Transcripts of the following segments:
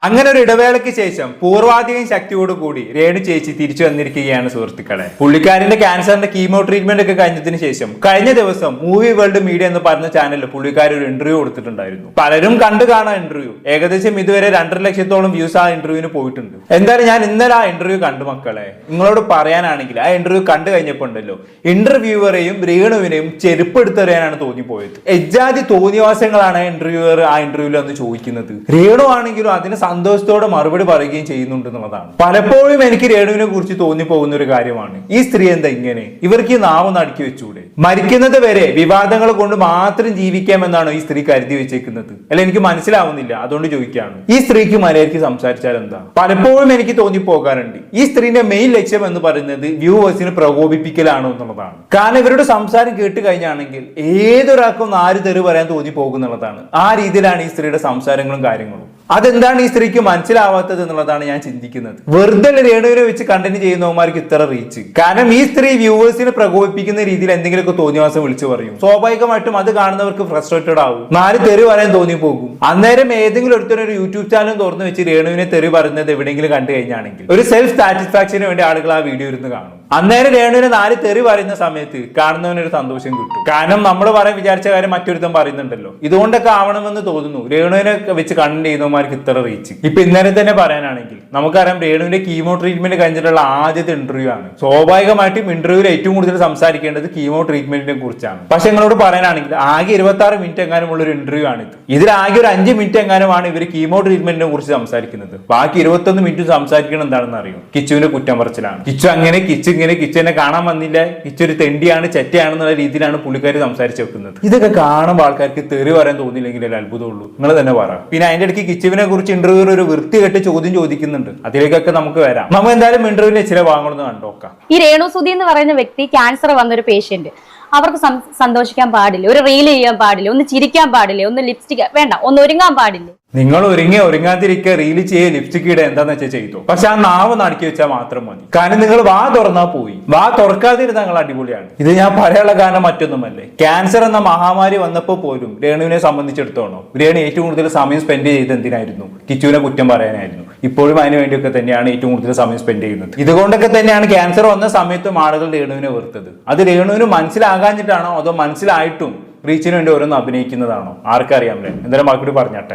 അങ്ങനെ ഒരു ഇടവേളയ്ക്ക് ശേഷം പൂർവാധികം ശക്തിയോടുകൂടി രേണു ചേച്ചി തിരിച്ചു വന്നിരിക്കുകയാണ് സുഹൃത്തുക്കളെ. പുള്ളിക്കാരന്റെ ക്യാൻസറിന്റെ കീമോ ട്രീറ്റ്മെന്റ് ഒക്കെ കഴിഞ്ഞതിന് ശേഷം കഴിഞ്ഞ ദിവസം മൂവി വേൾഡ് മീഡിയ എന്ന് പറഞ്ഞ ചാനലിൽ പുള്ളിക്കാർ ഒരു ഇന്റർവ്യൂ കൊടുത്തിട്ടുണ്ടായിരുന്നു. പലരും കണ്ടു കാണാൻ ഇന്റർവ്യൂ ഏകദേശം ഇതുവരെ 2.5 ലക്ഷത്തോളം വ്യൂസ് ആ ഇന്റർവ്യൂവിന് പോയിട്ടുണ്ട്. എന്തായാലും ഞാൻ ഇന്നലെ ആ ഇന്റർവ്യൂ കണ്ടു മക്കളെ. നിങ്ങളോട് പറയാനാണെങ്കിൽ ആ ഇന്റർവ്യൂ കണ്ടു കഴിഞ്ഞപ്പോൾ ഉണ്ടല്ലോ, ഇന്റർവ്യൂവറെയും രേണുവിനെയും ചെരുപ്പെടുത്തെറിയാനാണ് തോന്നിപ്പോയത്. എജ്ജാതി തോന്നിവാസങ്ങളാണ് ഇന്റർവ്യൂവർ ആ ഇന്റർവ്യൂവിൽ അന്ന് ചോദിക്കുന്നത്. രേണു ആണെങ്കിലും അതിന് സന്തോഷത്തോടെ മറുപടി പറയുകയും ചെയ്യുന്നുണ്ട് എന്നുള്ളതാണ്. പലപ്പോഴും എനിക്ക് രേണുവിനെ കുറിച്ച് തോന്നിപ്പോകുന്ന ഒരു കാര്യമാണ്, ഈ സ്ത്രീ എന്താ ഇങ്ങനെ, ഇവർക്ക് ഈ നാവൊന്ന് അടുക്കി വെച്ചൂടെ? മരിക്കുന്നത് വരെ വിവാദങ്ങൾ കൊണ്ട് മാത്രം ജീവിക്കാമെന്നാണോ ഈ സ്ത്രീ കരുതി വെച്ചേക്കുന്നത്? അല്ല, എനിക്ക് മനസ്സിലാവുന്നില്ല, അതുകൊണ്ട് ചോദിക്കുകയാണ്. ഈ സ്ത്രീക്ക് മലയാളിക്ക് സംസാരിച്ചാൽ എന്താ? പലപ്പോഴും എനിക്ക് തോന്നിപ്പോകാറുണ്ട് ഈ സ്ത്രീന്റെ മെയിൻ ലക്ഷ്യം എന്ന് പറയുന്നത് വ്യൂവേഴ്സിനെ പ്രകോപിപ്പിക്കലാണോ എന്നുള്ളതാണ്. കാരണം ഇവരുടെ സംസാരം കേട്ട് കഴിഞ്ഞാണെങ്കിൽ ഏതൊരാൾക്കും 4 തെറി പറയാൻ തോന്നിപ്പോകുന്നുള്ളതാണ്. ആ രീതിയിലാണ് ഈ സ്ത്രീയുടെ സംസാരങ്ങളും കാര്യങ്ങളും. അതെന്താണ് ഈ സ്ത്രീക്ക് മനസ്സിലാവാത്തത് എന്നുള്ളതാണ് ഞാൻ ചിന്തിക്കുന്നത്. വെറുതെ രേണുവിനെ വെച്ച് കണ്ടന്റ് ചെയ്യുന്നവന്മാർക്ക് ഇത്ര റീച്ച്. കാരണം ഈ സ്ത്രീ വ്യൂവേഴ്സിനെ പ്രകോപിപ്പിക്കുന്ന രീതിയിൽ എന്തെങ്കിലുമൊക്കെ തോന്നിവാസം വിളിച്ചു പറയും. സ്വാഭാവികമായിട്ടും അത് കാണുന്നവർക്ക് ഫ്രസ്ട്രേറ്റഡ് ആവും, 4 തെറി പറയാൻ തോന്നി പോകും. അന്നേരം ഏതെങ്കിലും ഒരു യൂട്യൂബ് ചാനൽ തുറന്നു വെച്ച് രേണുവിനെ തെറി പറയുന്നത് എവിടെയെങ്കിലും കണ്ടു കഴിഞ്ഞാണെങ്കിൽ ഒരു സെൽഫ് സാറ്റിസ്ഫാക്ഷന് വേണ്ടി ആളുകൾ ആ വീഡിയോ ഇരുന്ന് കാണും. അന്നേരം രേണുവിനെ 4 തെറി പറയുന്ന സമയത്ത് കാണുന്നവനൊരു സന്തോഷം കിട്ടും. കാരണം നമ്മൾ പറയാൻ വിചാരിച്ച കാര്യം മറ്റൊരുത്തം പറയുന്നുണ്ടല്ലോ. ഇതുകൊണ്ടൊക്കെ ആവണമെന്ന് തോന്നുന്നു രേണുവിനെ വെച്ച് കണ്ടന്റ് ചെയ്യുന്നവന്മാർക്ക് ഇത്ര റീച്ച്. ഇപ്പൊ ഇന്നലെ തന്നെ പറയാനാണെങ്കിൽ നമുക്കറിയാം, രേണുവിന്റെ കീമോ ട്രീറ്റ്മെന്റ് കഴിഞ്ഞിട്ടുള്ള ആദ്യത്തെ ഇന്റർവ്യൂ ആണ്. സ്വാഭാവികമായിട്ടും ഇന്റർവ്യൂവിൽ ഏറ്റവും കൂടുതൽ സംസാരിക്കേണ്ടത് കീമോ ട്രീറ്റ്മെന്റിനെ കുറിച്ചാണ്. പക്ഷെ നിങ്ങളോട് പറയാനാണെങ്കിൽ ആകെ 26 മിനിറ്റ് എങ്ങാനും ഉള്ള ഒരു ഇന്റർവ്യൂ ആണ് ഇത്. ഇതിൽ ആകെ ഒരു 5 മിനിറ്റ് എങ്ങാനുമാണ് ഇവർ കീമോ ട്രീറ്റ്മെന്റിനെ കുറിച്ച് സംസാരിക്കുന്നത്. ബാക്കി 21 മിനിറ്റ് സംസാരിക്കണം എന്താണെന്ന് അറിയും. കിച്ചുവിന്റെ കുറ്റം പറച്ചിലാണ്. കിച്ചു അങ്ങനെ, കിച്ചു ഇങ്ങനെ, കിച്ചനെ കാണാൻ വന്നില്ല, കിച്ചൊരു തെണ്ടിയാണ്, ചെറ്റയാണെന്നുള്ള രീതിയിലാണ് പുള്ളിക്കാർ സംസാരിച്ച് വെക്കുന്നത്. ഇതൊക്കെ കാണുമ്പോൾ ആൾക്കാർക്ക് തെറി പറയാൻ തോന്നിയില്ലെങ്കിൽ അത്ഭുതമുള്ളൂ. നിങ്ങൾ തന്നെ പറ. പിന്നെ അതിന്റെ ഇടയ്ക്ക് കിച്ചുവിനെ കുറിച്ച് ഇന്റർവ്യൂവിൽ ഒരു വൃത്തികെട്ട് ചോദ്യം ചോദിക്കുന്നുണ്ട്. അതിലേക്കൊക്കെ നമുക്ക് വരാം. നമ്മൾ എന്തായാലും ഇന്റർവ്യൂവിലെ ചില ഭാഗങ്ങളൊന്ന് കണ്ടോക്കാം. ഈ രേണുസുതി എന്ന് പറയുന്ന വ്യക്തി ക്യാൻസർ വന്നൊരു പേഷ്യന്റ്, അവർക്ക് സന്തോഷിക്കാൻ പാടില്ല, ഒരു റീൽ ചെയ്യാൻ പാടില്ല, ഒന്ന് ചിരിക്കാൻ പാടില്ല, ഒന്ന് ലിപ്സ്റ്റിക് വേണ്ട, ഒന്ന് ഒരുങ്ങാൻ പാടില്ല. നിങ്ങൾ ഒരുങ്ങാതിരിക്കുക, റീല് ചെയ്യുക, ലിപ്സ്റ്റിക് ഇടുക, എന്താന്ന് വെച്ചാൽ ചെയ്തു. പക്ഷെ ആ നാവ് നടക്കി വെച്ചാൽ മാത്രം മതി. കാരണം നിങ്ങൾ വാ തുറന്നാ പോയി, വാ തുറക്കാതിരുന്ന നിങ്ങൾ അടിപൊളിയാണ്. ഇത് ഞാൻ പറയാനുള്ള കാരണം മറ്റൊന്നുമല്ലേ, ക്യാൻസർ എന്ന മഹാമാരി വന്നപ്പോൾ പോലും രേണുവിനെ സംബന്ധിച്ചിടത്തോളം രേണു ഏറ്റവും കൂടുതൽ സമയം സ്പെൻഡ് ചെയ്ത് എന്തിനായിരുന്നു? കിച്ചുവിനെ കുറ്റം പറയാനായിരുന്നു. ഇപ്പോഴും അതിനു വേണ്ടിയൊക്കെ തന്നെയാണ് ഏറ്റവും കൂടുതൽ സമയം സ്പെൻഡ് ചെയ്യുന്നത്. ഇതുകൊണ്ടൊക്കെ തന്നെയാണ് ക്യാൻസർ വന്ന സമയത്തും ആളുകൾ രേണുവിനെ വെറുത്തത്. അത് രേണുവിന് മനസ്സിലാകാഞ്ഞിട്ടാണോ അതോ മനസ്സിലായിട്ടും റീച്ചിന് വേണ്ടി ഓരോന്ന് അഭിനയിക്കുന്നതാണോ? ആർക്കറിയാമല്ലേ. എന്തായാലും ബാക്കി പറഞ്ഞാട്ടെ.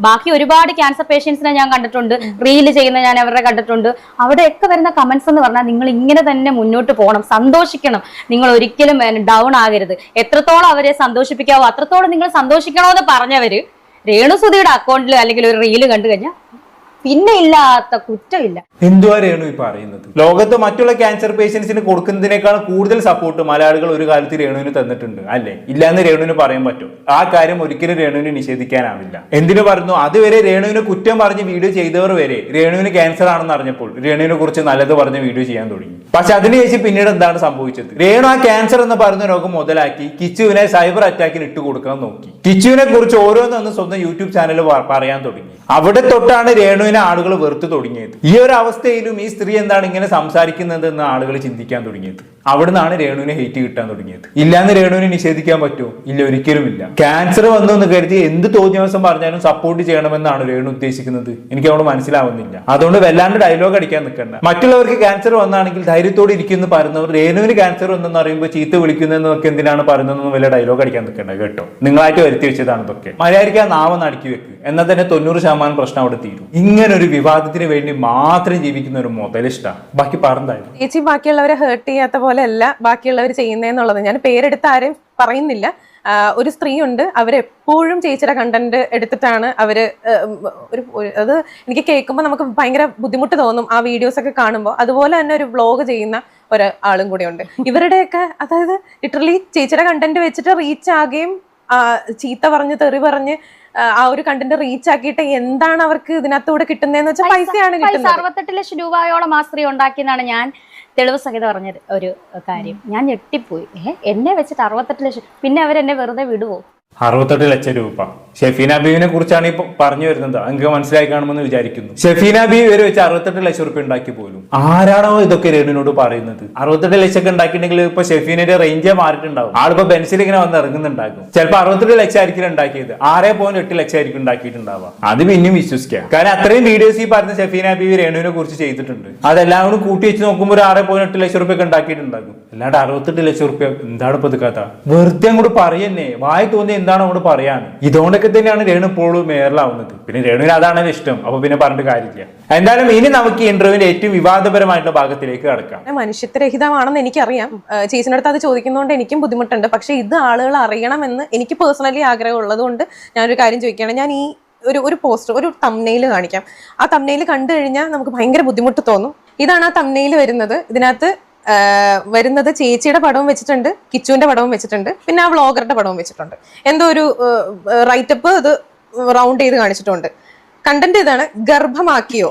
ബാക്കി ഒരുപാട് ക്യാൻസർ പേഷ്യൻസിനെ ഞാൻ കണ്ടിട്ടുണ്ട്, റീല് ചെയ്യുന്ന ഞാൻ അവരുടെ കണ്ടിട്ടുണ്ട്. അവിടെയൊക്കെ വരുന്ന കമന്റ്സ് എന്ന് പറഞ്ഞാൽ നിങ്ങൾ ഇങ്ങനെ തന്നെ മുന്നോട്ട് പോകണം, സന്തോഷിക്കണം, നിങ്ങൾ ഒരിക്കലും ഡൗൺ ആകരുത്, എത്രത്തോളം അവരെ സന്തോഷിപ്പിക്കാവോ അത്രത്തോളം നിങ്ങൾ സന്തോഷിക്കണമെന്ന് പറഞ്ഞവര് രേണുസുതിയുടെ അക്കൗണ്ടിൽ അല്ലെങ്കിൽ ഒരു റീല് കണ്ടു കഴിഞ്ഞാൽ പിന്നെ ഇല്ലാത്ത കുറ്റമില്ല. എന്തുവാ രേണു ഈ പറയുന്നത്? ലോകത്ത് മറ്റുള്ള ക്യാൻസർ പേഷ്യൻസിന് കൊടുക്കുന്നതിനേക്കാൾ കൂടുതൽ സപ്പോർട്ട് മലയാളികൾ ഒരു കാലത്ത് രേണുവിന് തന്നിട്ടുണ്ട് അല്ലെ? ഇല്ലാന്ന് രേണുവിന് പറയാൻ പറ്റും. ആ കാര്യം ഒരിക്കലും രേണുവിന് നിഷേധിക്കാനാവില്ല. എന്തിനു പറഞ്ഞു, അതുവരെ രേണുവിന് കുറ്റം പറഞ്ഞ് വീഡിയോ ചെയ്തവർ വരെ രേണുവിന് ക്യാൻസർ ആണെന്ന് അറിഞ്ഞപ്പോൾ രേണുവിനെ കുറിച്ച് നല്ലത് പറഞ്ഞ് വീഡിയോ ചെയ്യാൻ തുടങ്ങി. പക്ഷെ അതിനുശേഷം പിന്നീട് എന്താണ് സംഭവിച്ചത്? രേണു ആ ക്യാൻസർ എന്ന് പറയുന്ന രോഗം മുതലാക്കി കിച്ചുവിനെ സൈബർ അറ്റാക്കിന് ഇട്ട് കൊടുക്കാൻ നോക്കി. കിച്ചുവിനെ കുറിച്ച് ഓരോന്നൊന്ന് സ്വന്തം യൂട്യൂബ് ചാനൽ പറയാൻ തുടങ്ങി. അവിടെ തൊട്ടാണ് രേണുവിനെ ആളുകൾ വെറുത്തു തുടങ്ങിയത്. ഈ ഒരു അവസ്ഥയിലും ഈ സ്ത്രീ എന്താണ് ഇങ്ങനെ സംസാരിക്കുന്നത് എന്ന് ആളുകൾ ചിന്തിക്കാൻ തുടങ്ങിയത്. അവിടുന്നാണ് രേണുവിനെ ഹെയ്റ്റ് കിട്ടാൻ തുടങ്ങിയത്. ഇല്ലാന്ന് രേണുവിനെ നിഷേധിക്കാൻ പറ്റുമോ? ഇല്ല, ഒരിക്കലും ഇല്ല. ക്യാൻസർ വന്നു എന്ന് കരുതി എന്ത് തോന്നിയവസം പറഞ്ഞാലും സപ്പോർട്ട് ചെയ്യണമെന്നാണ് രേണു ഉദ്ദേശിക്കുന്നത്. എനിക്ക് അവിടെ മനസ്സിലാവുന്നില്ല. അതുകൊണ്ട് വല്ലാണ്ട് ഡയലോഗ് അടിക്കാൻ നിൽക്കണ്ട. മറ്റുള്ളവർക്ക് ക്യാൻസർ വന്നാണെങ്കിൽ ധൈര്യത്തോടെ ഇരിക്കുന്നു പറയുന്നവർ രേണുവിന് ക്യാൻസർ വന്നെന്ന് അറിയുമ്പോൾ ചീത്ത വിളിക്കുന്നതൊക്കെ എന്തിനാണ് പറയുന്നതെന്ന് വല്ല ഡയലോഗ് അടിക്കാൻ നിൽക്കണ്ട കേട്ടോ. നിങ്ങളായിട്ട് വരുത്തി വെച്ചതാണ് ഇതൊക്കെ. മര്യാദയ്ക്ക് ആ നാവെന്ന് അടുക്കി വെക്ക്, എന്നാൽ തന്നെ 90% പ്രശ്നം അവിടെ തീരും. ഇങ്ങനെ ഒരു വിവാദത്തിന് വേണ്ടി മാത്രം ജീവിക്കുന്ന ഒരു മുതലിഷ്ട. ബാക്കി പറഞ്ഞായിരുന്നു ചേച്ചി ബാക്കിയുള്ളവരെ ഹേർട്ട് ചെയ്യാത്ത പോലെ അല്ല ബാക്കിയുള്ളവർ ചെയ്യുന്നതെന്നുള്ളത്. ഞാൻ പേരെടുത്ത് ആരെയും പറയുന്നില്ല. ഒരു സ്ത്രീ ഉണ്ട്, അവരെപ്പോഴും ചേച്ചിയുടെ കണ്ടന്റ് എടുത്തിട്ടാണ് അവര് അത് എനിക്ക് കേൾക്കുമ്പോൾ നമുക്ക് ഭയങ്കര ബുദ്ധിമുട്ട് തോന്നും ആ വീഡിയോസ് ഒക്കെ കാണുമ്പോൾ. അതുപോലെ തന്നെ ഒരു വ്ളോഗ് ചെയ്യുന്ന ഒരാളും കൂടെ ഉണ്ട്. ഇവരുടെയൊക്കെ അതായത് ലിറ്ററലി ചേച്ചിയുടെ കണ്ടന്റ് വെച്ചിട്ട് റീച്ച് ആകുകയും ചീത്ത പറഞ്ഞ് തെറി പറഞ്ഞ് ആ ഒരു കണ്ടന്റ് റീച്ച് ആക്കിയിട്ട് എന്താണ് അവർക്ക് ഇതിനകത്തൂടെ കിട്ടുന്നതെന്ന് വെച്ചാൽ പൈസയാണ് കിട്ടുന്നത്. 68 ലക്ഷം രൂപയോളം ആ സ്ത്രീ ഉണ്ടാക്കിയെന്നാണ് ഞാൻ തെളിവ് സഹിതം പറഞ്ഞ ഒരു കാര്യം. ഞാൻ ഞെട്ടിപ്പോയി. എന്നെ വെച്ചിട്ട് 68 ലക്ഷം, പിന്നെ അവരെന്നെ വെറുതെ വിടുവോ? 68 ലക്ഷം രൂപ. ഷെഫീന ബീവിനെ കുറിച്ചാണ് ഈ പറഞ്ഞു വരുന്നത്. അങ്ങ് മനസ്സിലായി കാണുമെന്ന് വിചാരിക്കുന്നു. ഷെഫീന ബീവി വരെ വെച്ച് 68 ലക്ഷം റുപ്യ ഉണ്ടാക്കി പോലും. ആരാണോ ഇതൊക്കെ രേണുവിനോട് പറയുന്നത്? 68 ലക്ഷം ഒക്കെ ഉണ്ടാക്കിയിട്ടുണ്ടെങ്കിൽ ഇപ്പൊ ഷെഫീനയുടെ റേഞ്ചേ മാറിയിട്ടുണ്ടാവും. ആളിപ്പോ ബെൻസിൽ ഇങ്ങനെ വന്ന് ഇറങ്ങുന്നുണ്ടാകും. ചിലപ്പോൾ 68 ലക്ഷം ആയിരിക്കും ഉണ്ടാക്കിയത്, 6.8 ലക്ഷം ആയിരിക്കും ഉണ്ടാക്കിയിട്ടുണ്ടാവുക. അത് പിന്നെയും വിശ്വസിക്കാം. കാരണം അത്രയും വീഡിയോസ് ഈ പറഞ്ഞ ഷെഫീന ബീവി രേണുവിനെ കുറിച്ച് ചെയ്തിട്ടുണ്ട്. അതെല്ലാം കൂടി കൂട്ടി വെച്ച് നോക്കുമ്പോൾ ഒരു 6.8 ലക്ഷം റുപ്യ ഒക്കെ ഉണ്ടാക്കിയിട്ടുണ്ടാകും. അല്ലാണ്ട് 68 ലക്ഷം റുപ്യ എന്താണ് ഇപ്പൊ ഇത് കഥ? വെറുതെ അങ്ങോട്ട് പറയന്നെ, വായി തോന്നി എന്താണ് അങ്ങോട്ട് പറയാൻ. ഇതുകൊണ്ടൊക്കെ തന്നെയാണ് രേണു ഇപ്പോഴും മേയറിലാവുന്നത്. പിന്നെ രേണുവിന് അതാണല്ലോ ഇഷ്ടം. അപ്പൊ പിന്നെ പറഞ്ഞിട്ട് കാര്യമില്ല. എന്തായാലും ഇനി നമുക്ക് ഈ ഇന്റർവ്യൂവിന്റെ ഏറ്റവും വിവാദപരമായിട്ടുള്ള ഭാഗത്തിലേക്ക് കടക്കാം. മനുഷ്യത്വരഹിതമാണെന്ന് എനിക്കറിയാം. ചേച്ചിയുടെ അടുത്ത് അത് ചോദിക്കുന്നതുകൊണ്ട് എനിക്കും ബുദ്ധിമുട്ടുണ്ട്. പക്ഷെ ഇത് ആളുകൾ അറിയണമെന്ന് എനിക്ക് പേഴ്സണലി ആഗ്രഹം ഉള്ളത് കൊണ്ട് ഞാനൊരു കാര്യം ചോദിക്കുകയാണ്. ഞാൻ ഈ ഒരു പോസ്റ്റർ, ഒരു തംബ്നെയിൽ കാണിക്കാം. ആ തംബ്നെയിൽ കണ്ടു കഴിഞ്ഞാൽ നമുക്ക് ഭയങ്കര ബുദ്ധിമുട്ട് തോന്നും. ഇതാണ് ആ തംബ്നെയിൽ വരുന്നത്. ഇതിനകത്ത് വരുന്നത് ചേച്ചിയുടെ പടവും വെച്ചിട്ടുണ്ട്, കിച്ചുവിന്റെ പടവും വെച്ചിട്ടുണ്ട്, പിന്നെ ആ വ്ളോഗറുടെ പടവും വെച്ചിട്ടുണ്ട്. എന്തോ ഒരു റൈറ്റപ്പ് ഇത് റൗണ്ട് ചെയ്ത് കാണിച്ചിട്ടുണ്ട്. കണ്ടന്റ് ഇതാണ്: ഗർഭമാക്കിയോ?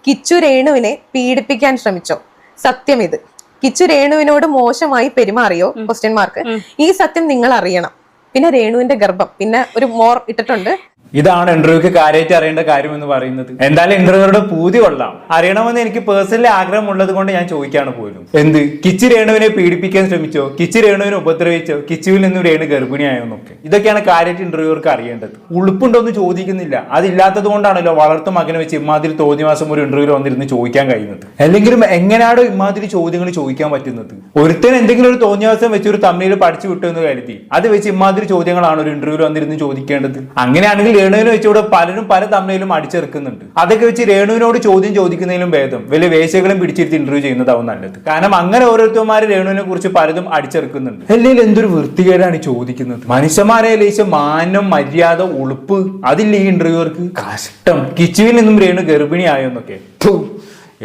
കിച്ചു രേണുവിനെ പീഡിപ്പിക്കാൻ ശ്രമിച്ചോ? സത്യം ഇത്. കിച്ചു രേണുവിനോട് മോശമായി പെരുമാറിയോ? Question mark. ഈ സത്യം നിങ്ങൾ അറിയണം. പിന്നെ രേണുവിന്റെ ഗർഭം, പിന്നെ ഒരു മോർ ഇട്ടിട്ടുണ്ട്. ഇതാണ് ഇന്റർവ്യൂക്ക് കാര്യമായിട്ട് അറിയേണ്ട കാര്യം എന്ന് പറയുന്നത്. എന്തായാലും ഇന്റർവ്യൂയുടെ പൂതി കൊള്ളാം. അറിയണമെന്ന് എനിക്ക് പേഴ്സണലി ആഗ്രഹമുള്ളത് കൊണ്ട് ഞാൻ ചോദിക്കാണ് പോലും. എന്ത്? കിച്ചു രേണുവിനെ പീഡിപ്പിക്കാൻ ശ്രമിച്ചോ? കിച്ചു രേണുവിനെ ഉപദ്രവിച്ചോ? കിച്ചുവിൽ നിന്നും രേണു ഗർഭിണിയായോ എന്നൊക്കെ ഇതൊക്കെയാണ് കാര്യമായിട്ട് ഇന്റർവ്യൂവർക്ക് അറിയേണ്ടത്. ഉളുപ്പുണ്ടോന്ന് ചോദിക്കുന്നില്ല. അതില്ലാത്തത് കൊണ്ടാണല്ലോ വളർത്തു മകനെ വെച്ച് ഇമാതിരി തോന്നിവാസം ഒരു ഇന്റർവ്യൂവിൽ വന്നിരുന്ന് ചോദിക്കാൻ കഴിയുന്നത്. അല്ലെങ്കിലും എങ്ങനെയാണോ ഇമാതിരി ചോദ്യങ്ങൾ ചോദിക്കാൻ പറ്റുന്നത്? ഒരുത്തൻ എന്തെങ്കിലും ഒരു തോന്നിവാസം വെച്ച് ഒരു തമിഴിൽ പഠിച്ചു വിട്ടു എന്ന് കരുതി അത് വെച്ച് ഇമാതിരി ചോദ്യങ്ങളാണ് ഒരു ഇന്റർവ്യൂവിൽ വന്നിരുന്ന് ചോദിക്കേണ്ടത്. അങ്ങനെയാണെങ്കിൽ രേണുവിനെ വെച്ചുകൂടെ പലരും പല തമ്മിലും അടിച്ചെറുക്കുന്നുണ്ട്. അതൊക്കെ വെച്ച് രേണുവിനോട് ചോദ്യം ചോദിക്കുന്നതിലും ഭേദം വലിയ വേശകളും പിടിച്ചിരുത്തി ഇന്റർവ്യൂ ചെയ്യുന്നതാവും നല്ലത്. കാരണം അങ്ങനെ ഓരോരുത്തന്മാര് രേണുവിനെ കുറിച്ച് പലതും അടിച്ചെറുക്കുന്നുണ്ട്. അല്ലെങ്കിൽ എന്തൊരു വൃത്തികേടാണ് ചോദിക്കുന്നത്. മനുഷ്യന്മാരെ ലേശം മാനം, മര്യാദ, ഉളുപ്പ് അതില്ല ഈ ഇന്റർവ്യൂവർക്ക്. കഷ്ടം. കിച്ചുവിൽ നിന്നും രേണു ഗർഭിണിയായോ എന്നൊക്കെ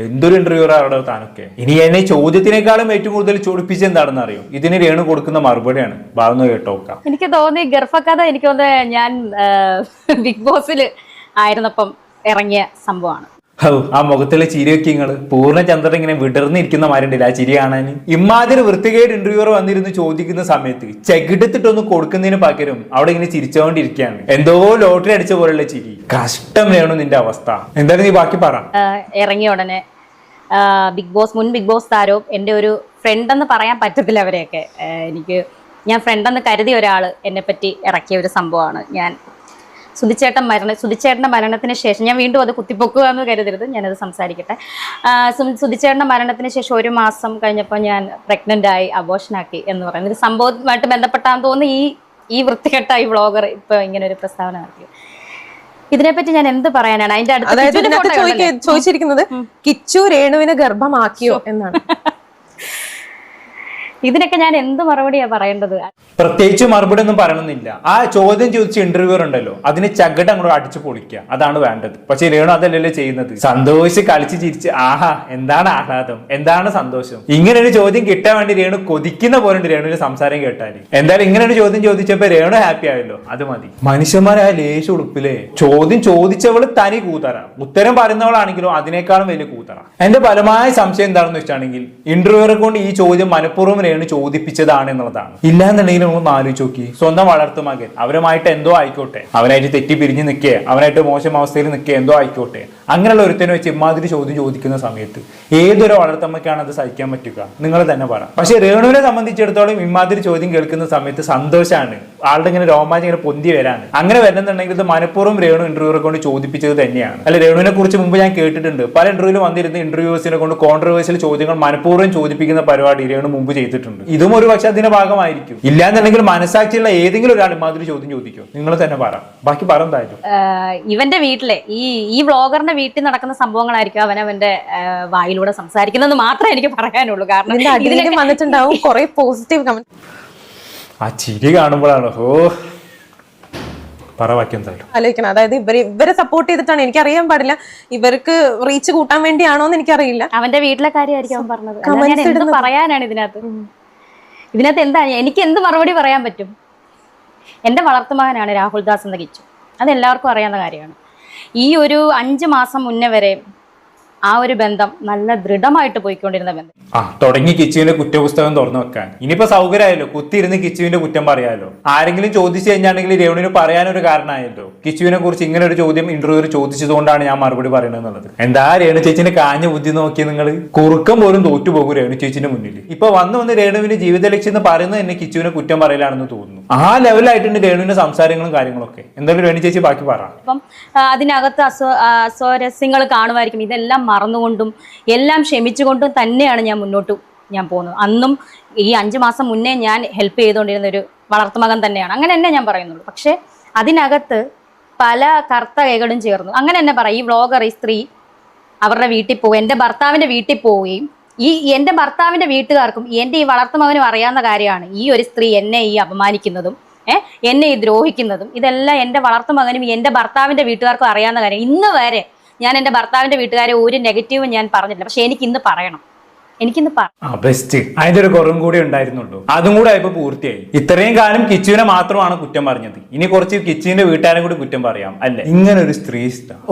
എന്തൊരു ഇന്റർവ്യൂറാ അവിടെ താനൊക്കെ. ഇനി എന്നെ ചോദ്യത്തിനേക്കാളും ഏറ്റവും കൂടുതൽ ചൊടിപ്പിച്ച് എന്താണെന്ന് അറിയോ? ഇതിന് രേണു കൊടുക്കുന്ന മറുപടിയാണ്. ഭാഗം കേട്ടോക്കാം. എനിക്ക് തോന്നി ഗർഭക്കഥ എനിക്ക് തോന്നുന്നത് ഞാൻ ബിഗ് ബോസിൽ ആയിരുന്നപ്പം ഇറങ്ങിയ സംഭവമാണ്. ആ മുഖത്തുള്ള ചിരിയൊക്കെ നിങ്ങള് പൂർണ്ണചന്ദ്രൻ ഇങ്ങനെ വിടർന്നിരിക്കുന്ന മാരുണ്ടില്ല ആ ചിരി കാണാൻ. ഇമാതിരി വൃത്തികേട് ഇന്റർവ്യൂവർ വന്നിരുന്ന് ചോദിക്കുന്ന സമയത്ത് ചെകിടത്തിട്ടൊന്ന് കൊടുക്കുന്നതിന് പകരം അവിടെ ഇങ്ങനെ ചിരിച്ചുകൊണ്ടിരിക്കുകയാണ്. എന്തോ ലോട്ടറി അടിച്ച പോലുള്ള ചിരി. കഷ്ടം രേണു നിന്റെ അവസ്ഥ. എന്തായാലും നീ ബാക്കി പറ. ഇറങ്ങിയ ഉടനെ മുൻ ബിഗ് ബോസ് താരവും എൻ്റെ ഒരു ഫ്രണ്ട് എന്ന് പറയാൻ പറ്റത്തില്ല അവരെയൊക്കെ. ഞാൻ ഫ്രണ്ടെന്ന് കരുതിയ ഒരാള് എന്നെ പറ്റി ഇറക്കിയ ഒരു സംഭവമാണ്. സുധിച്ചേട്ടൻ്റെ മരണത്തിന് ശേഷം, ഞാൻ വീണ്ടും അത് കുത്തിപ്പൊക്കുക എന്ന് കരുതരുത്, ഞാനത് സംസാരിക്കട്ടെ. സുധിച്ചേട്ടൻ്റെ മരണത്തിന് ശേഷം 1 മാസം കഴിഞ്ഞപ്പോൾ ഞാൻ പ്രഗ്നന്റ് ആയി, അബോർഷനാക്കി എന്ന് പറയുന്ന ഒരു സംഭവവുമായിട്ട് ബന്ധപ്പെട്ടാന്ന് തോന്നുന്നു ഈ വൃത്തികെട്ട ഈ വ്ളോഗർ ഇപ്പൊ ഇങ്ങനെ ഒരു പ്രസ്താവന നടത്തി. ഇതിനെപ്പറ്റി ഞാൻ എന്ത് പറയാനാണ്? അതിന്റെ അടുത്ത് ചോദിച്ചിരിക്കുന്നത് കിച്ചു രേണുവിനെ ഗർഭമാക്കിയോ എന്നാണ്. ഇതിനൊക്കെ ഞാൻ എന്ത് മറുപടിയാ പറയേണ്ടത്? പ്രത്യേകിച്ച് മറുപടി ഒന്നും പറയണമെന്നില്ല. ആ ചോദ്യം ചോദിച്ച ഇന്റർവ്യൂർ ഉണ്ടല്ലോ, അതിന് ചകട് അങ്ങോട്ട് അടിച്ചു പൊളിക്കുക, അതാണ് വേണ്ടത്. പക്ഷെ രേണു അതല്ലല്ലോ ചെയ്യുന്നത്. സന്തോഷിച്ച് കളിച്ച് ചിരിച്ച് ആഹാ എന്താണ് ആഹ്ലാദം, എന്താണ് സന്തോഷം. ഇങ്ങനെ ഒരു ചോദ്യം കിട്ടാൻ വേണ്ടി രേണു കൊതിക്കുന്ന പോലെ ഉണ്ട് രേണുവിന്റെ സംസാരം കേട്ടാല്. എന്തായാലും ഇങ്ങനെ ഒരു ചോദ്യം ചോദിച്ചപ്പോ രേണു ഹാപ്പി ആയല്ലോ, അത് മതി. മനുഷ്യന്മാരായ ലേശ ഉടുപ്പില്ലേ. ചോദ്യം ചോദിച്ചവള് തനി കൂത്തറ, ഉത്തരം പറയുന്നവളാണെങ്കിലും അതിനേക്കാളും വലിയ കൂത്തറ. എന്റെ ഫലമായ സംശയം എന്താണെന്ന് വെച്ചാണെങ്കിൽ ഇന്റർവ്യൂറെ കൊണ്ട് ഈ ചോദ്യം മനഃപൂർവ്വം രേണു ചോദിപ്പിച്ചതാണ് എന്നുള്ളതാണ്. ഇല്ലാന്നുണ്ടെങ്കിൽ ഒന്ന് ആലോചിച്ച് നോക്കി. സ്വന്തം വളർത്തു മകൻ, അവരുമായിട്ട് എന്തോ ആയിക്കോട്ടെ, അവനായിട്ട് തെറ്റി പിരിഞ്ഞ് നിൽക്കേ, അവനായിട്ട് മോശം അവസ്ഥയിൽ നിൽക്കേ, എന്തോ ആയിക്കോട്ടെ, അങ്ങനെയുള്ള ഒരുത്തനെ വെച്ച് ഇമാതിരി ചോദ്യം ചോദിക്കുന്ന സമയത്ത് ഏതൊരു വളർത്തമ്മയ്ക്കാണ് അത് സഹിക്കാൻ പറ്റുക? നിങ്ങൾ തന്നെ പറ. പക്ഷെ രേണുവിനെ സംബന്ധിച്ചിടത്തോളം ഇമാതിരി ചോദ്യം കേൾക്കുന്ന സമയത്ത് സന്തോഷമാണ്. ആളുടെ ഇങ്ങനെ രോമാഞ്ചം ഇങ്ങനെ പൊന്തി വരാണ്. അങ്ങനെ വരുന്നുണ്ടെങ്കിൽ ഇത് മനഃപൂർവ്വം രേണു ഇന്റർവ്യൂറെ കൊണ്ട് ചോദിപ്പിച്ചത് തന്നെയാണ്. അല്ല, രേണുവിനെ കുറിച്ച് മുമ്പ് ഞാൻ കേട്ടിട്ടുണ്ട്. പല ഇന്റർവ്യൂവിലും വന്നിരുന്ന ഇന്റർവ്യൂസിനെ കൊണ്ട് കോൺട്രവേഴ്സ്യൽ ചോദ്യങ്ങൾ മനഃപൂർവ്വം ചോദിപ്പിക്കുന്ന പരിപാടി രേണു മുമ്പ് ചെയ്തിട്ടുണ്ട്. ഇതും ഒരു പക്ഷെ അതിന്റെ ഭാഗമായിരിക്കും. ഇല്ലാന്നുണ്ടെങ്കിൽ മനസ്സാക്ഷിയുള്ള ഏതെങ്കിലും ഒരാൾ ഇമാതിരി ചോദ്യം ചോദിക്കും. നിങ്ങൾ തന്നെ പറ. ബാക്കി പറഎന്തായാലും ഇവന്റെ വീട്ടിലെ ഈ വ്ളോഗറിന്റെ വീട്ടിൽ നടക്കുന്ന സംഭവങ്ങളായിരിക്കും അവനവന്റെ വായിലൂടെ സംസാരിക്കുന്നത് മാത്രമേ എനിക്ക് പറയാനുള്ളൂ. കാരണം വന്നിട്ടുണ്ടാവും കുറെ പോസിറ്റീവ് കമന്റ്. ആ ചിരി കാണുമ്പോഴാണ് ആലോചിക്കണം. അതായത് ഇവരെ സപ്പോർട്ട് ചെയ്തിട്ടാണ്. എനിക്കറിയാൻ പാടില്ല ഇവർക്ക് റീച്ച് കൂട്ടാൻ വേണ്ടിയാണോ എന്ന് എനിക്കറിയില്ല. അവന്റെ വീട്ടിലെ കാര്യമായിരിക്കും അവൻ പറഞ്ഞത്. എന്ത് പറയാനാണ് ഇതിനകത്ത് എന്താ എനിക്ക് എന്ത് മറുപടി പറയാൻ പറ്റും? എന്റെ വളർത്തുമകനാണ് രാഹുൽ ദാസ് എന്ന കിച്ചു. അതെല്ലാവർക്കും അറിയാവുന്ന കാര്യമാണ്. ഈ ഒരു 5 മാസം മുന്നേ വരെ ആ ഒരു ബന്ധം നല്ല ദൃഢമായിട്ട് പോയിക്കൊണ്ടിരുന്ന ബന്ധം. തുടങ്ങി കിച്ചുവിന്റെ കുറ്റപുസ്തകം തുറന്നു വെക്കാൻ. ഇനിയിപ്പോ സൗകര്യമായല്ലോ, കുത്തിയിരുന്ന് കിച്ചുവിന്റെ കുറ്റം പറയാലോ. ആരെങ്കിലും ചോദിച്ചു കഴിഞ്ഞാണെങ്കിൽ രേണുവിന് പറയാനൊരു കാരണമായല്ലോ. കിച്ചുവിനെ കുറിച്ച് ഇങ്ങനെ ഒരു ചോദ്യം ഇന്റർവ്യൂവിൽ ചോദിച്ചതുകൊണ്ടാണ് ഞാൻ മറുപടി പറയുന്നത് എന്നുള്ളത്. എന്താ രേണു ചേച്ചിന്റെ കാഞ്ഞ ബുദ്ധി നോക്കി നിങ്ങൾ, കുറുക്കം പോലും തോറ്റുപോകും രേണു ചേച്ചിന്റെ മുന്നിൽ. ഇപ്പൊ വന്ന് രേണുവിന് ജീവിത ലക്ഷ്യം എന്ന് പറയുന്നത് തന്നെ കിച്ചുവിനെ കുറ്റം പറയലാണെന്ന് തോന്നുന്നു. ആ ലെവലായിട്ടുണ്ട് രേണുവിന്റെ സംസാരങ്ങളും കാര്യങ്ങളൊക്കെ. എന്തായാലും രേണു ചേച്ചി ബാക്കി പറ. അപ്പം അതിനകത്ത് അസ്വാരസ്യങ്ങൾ കാണുമായിരിക്കും. ഇതെല്ലാം മറന്നുകൊണ്ടും എല്ലാം ക്ഷമിച്ചുകൊണ്ടും തന്നെയാണ് ഞാൻ പോകുന്നത്. അന്നും ഈ 5 മാസം മുന്നേ ഞാൻ ഹെൽപ്പ് ചെയ്തുകൊണ്ടിരുന്ന ഒരു വളർത്തുമകൻ തന്നെയാണ്. അങ്ങനെ തന്നെ ഞാൻ പറയുന്നുള്ളൂ. പക്ഷെ അതിനകത്ത് പല കർത്തകകളും ചേർന്നു. അങ്ങനെ തന്നെ പറയും, ഈ വ്ളോഗർ, ഈ സ്ത്രീ അവരുടെ വീട്ടിൽ പോവുകയും എൻ്റെ ഭർത്താവിൻ്റെ വീട്ടിൽ പോവുകയും എൻ്റെ ഭർത്താവിൻ്റെ വീട്ടുകാർക്കും എൻ്റെ ഈ വളർത്തുമകനും അറിയാവുന്ന കാര്യമാണ് ഈ ഒരു സ്ത്രീ എന്നെ ഈ അപമാനിക്കുന്നതും എന്നെ ഈ ദ്രോഹിക്കുന്നതും. ഇതെല്ലാം എൻ്റെ വളർത്തുമകനും എൻ്റെ ഭർത്താവിൻ്റെ വീട്ടുകാർക്കും അറിയാവുന്ന കാര്യം. ഇന്ന് വരെ ഞാൻ എൻ്റെ ഭർത്താവിൻ്റെ വീട്ടുകാരെ ഒരു നെഗറ്റീവും ഞാൻ പറഞ്ഞിട്ടില്ല. പക്ഷെ എനിക്കിന്ന് പറയണം. ബെസ്റ്റ്. അതിന്റെ ഒരു കുറവും കൂടി ഉണ്ടായിരുന്നുള്ളൂ. അതും കൂടെ ആയപ്പോ പൂർത്തിയായി. ഇത്രയും കാലം കിച്ചുവിനെ മാത്രമാണ് കുറ്റം പറഞ്ഞത്. ഇനി കുറച്ച് കിച്ചുവിന്റെ വീട്ടുകാരെ കൂടി കുറ്റം പറയാം അല്ലെ? ഇങ്ങനെ ഒരു സ്ത്രീ,